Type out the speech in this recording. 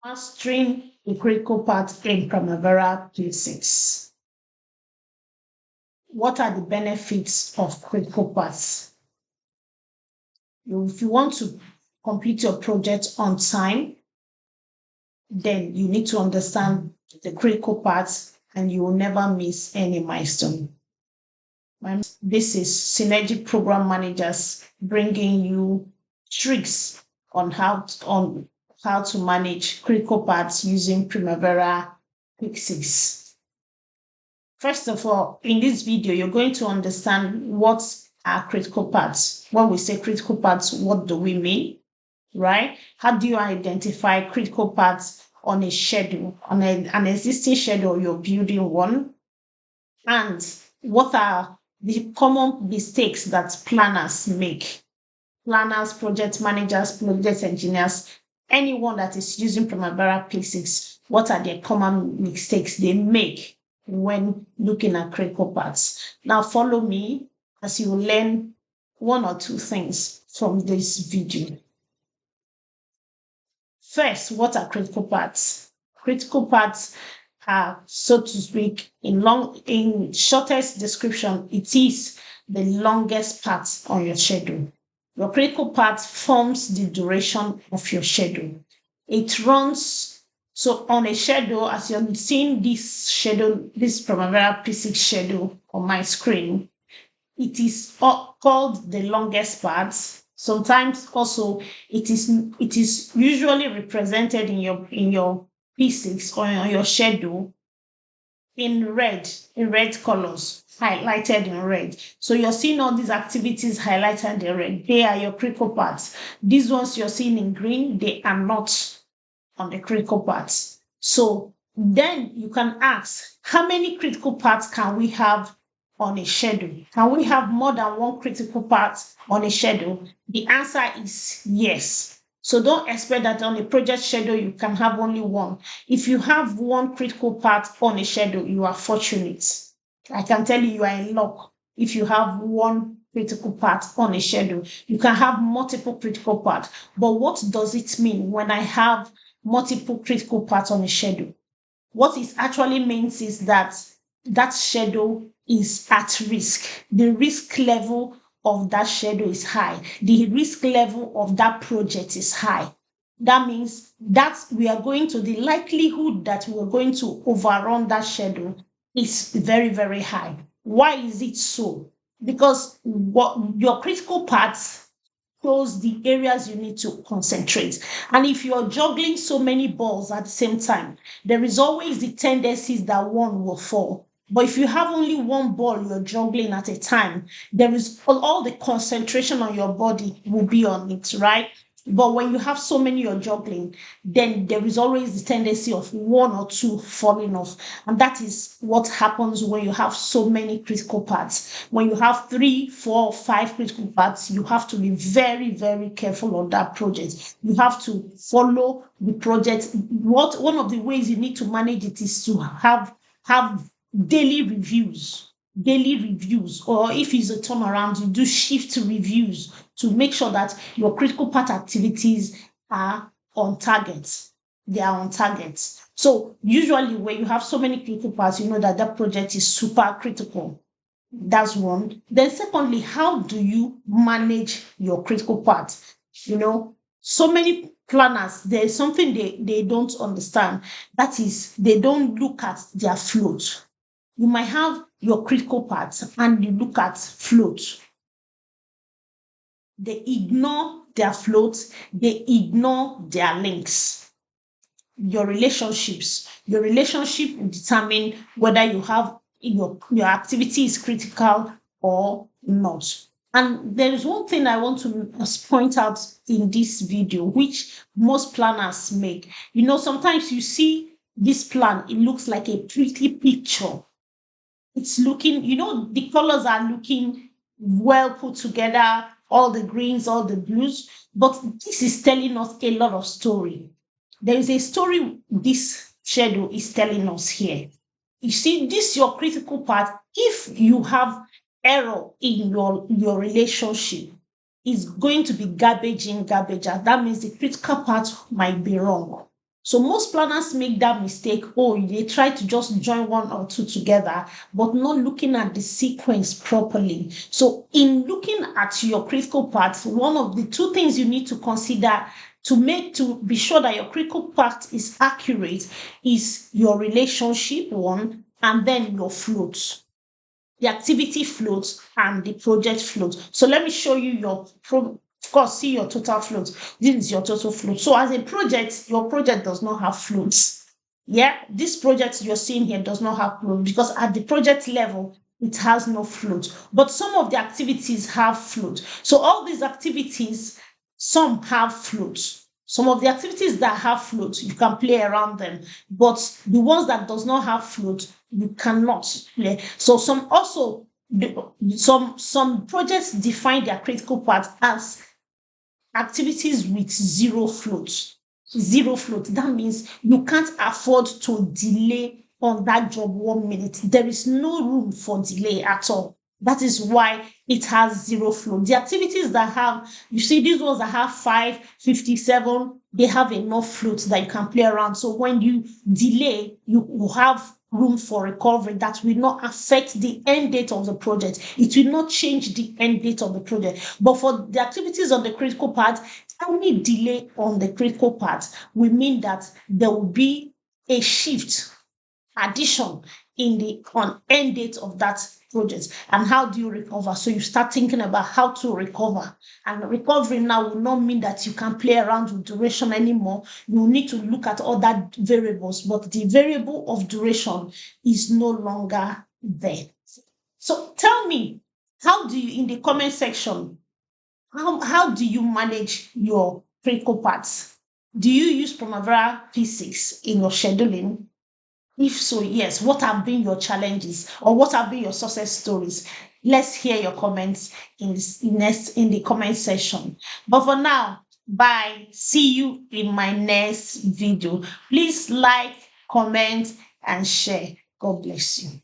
Mastering the critical path in primavera P6. What are the benefits of critical paths? If you want to complete your project on time, then you need to understand the critical paths and you will never miss any milestone. This is Synergy Program Managers bringing you tricks on how to manage critical paths using Primavera P6. First of all, in this video, you're going to understand what are critical paths. When we say critical paths, what do we mean, right? How do you identify critical paths on a schedule, on an existing schedule you're building one? And what are the common mistakes that planners make? Planners, project managers, project engineers, anyone that is using Primavera P6, what are the common mistakes they make when looking at critical paths? Now follow me as you will learn one or two things from this video. First, what are critical paths? Critical paths are, so to speak, in shortest description, it is the longest path on your schedule. Your critical path forms the duration of your schedule. It runs, so on a schedule, as you're seeing this schedule, this Primavera P6 schedule on my screen, it is called the longest path. Sometimes also it is usually represented in your P6 or on your schedule in red colors, highlighted in red. So you're seeing all these activities highlighted in red. They are your critical paths. These ones you're seeing in green, they are not on the critical paths. So then you can ask, how many critical paths can we have on a schedule? Can we have more than one critical path on a schedule? The answer is yes. So don't expect that on a project schedule you can have only one. If you have one critical path on a schedule, you are fortunate. I can tell you are in luck if you have one critical path on a schedule. You can have multiple critical paths. But what does it mean when I have multiple critical paths on a schedule? What it actually means is that that schedule is at risk. The risk level of that schedule is high. The risk level of that project is high. That means that we are going to, the likelihood that we are going to overrun that schedule is very, very high. Why is it so? Because what your critical paths shows the areas you need to concentrate. And if you're juggling so many balls at the same time, there is always the tendencies that one will fall. But if you have only one ball you're juggling at a time, there is all the concentration on your body will be on it, right? But when you have so many you're juggling, then there is always the tendency of one or two falling off. And that is what happens when you have so many critical paths. When you have 3, 4, 5 critical paths, you have to be very, very careful on that project. You have to follow the project. One of the ways you need to manage it is to have daily reviews, or if it's a turnaround, you do shift reviews to make sure that your critical path activities are on target. They are on target. So usually when you have so many critical paths, you know that that project is super critical. That's one. Then secondly, how do you manage your critical path? So many planners, there's something they don't understand. That is, they don't look at their float. You might have your critical paths and you look at float. They ignore their floats, they ignore their links. Your relationship will determine whether you have your activity is critical or not. And there is one thing I want to point out in this video, which most planners make. Sometimes you see this plan, it looks like a pretty picture. It's looking, the colors are looking well put together, all the greens, all the blues, but this is telling us a lot of story. There is a story this schedule is telling us here. You see, this is your critical part. If you have error in your relationship, it's going to be garbage in, garbage out. That means the critical part might be wrong. So most planners make that mistake. Oh, they try to just join one or two together, but not looking at the sequence properly. So in looking at your critical path, one of the two things you need to consider to be sure that your critical path is accurate is your relationship one, and then your float, the activity float and the project float. So let me show you of course, see your total float. This is your total float. So as a project, your project does not have floats. Yeah, this project you're seeing here does not have float because at the project level, it has no float. But some of the activities have float. So all these activities, some have float. Some of the activities that have float, you can play around them. But the ones that does not have float, you cannot play. So some projects define their critical path as activities with zero float. Zero float. That means you can't afford to delay on that job 1 minute. There is no room for delay at all. That is why it has zero float. The activities that have, you see, these ones that have 557, they have enough float that you can play around. So when you delay, you will have room for recovery that will not affect the end date of the project. It will not change the end date of the project. But for the activities on the critical part, any delay on the critical part will mean that there will be a shift, addition in the on end date of that project. And how do you recover? So you start thinking about how to recover. And recovery now will not mean that you can play around with duration anymore. You need to look at other variables, but the variable of duration is no longer there. So tell me, how do you, in the comment section, how do you manage your critical parts? Do you use Primavera P6 in your scheduling? If so, yes, what have been your challenges or what have been your success stories? Let's hear your comments in the comment section. But for now, bye. See you in my next video. Please like, comment, and share. God bless you.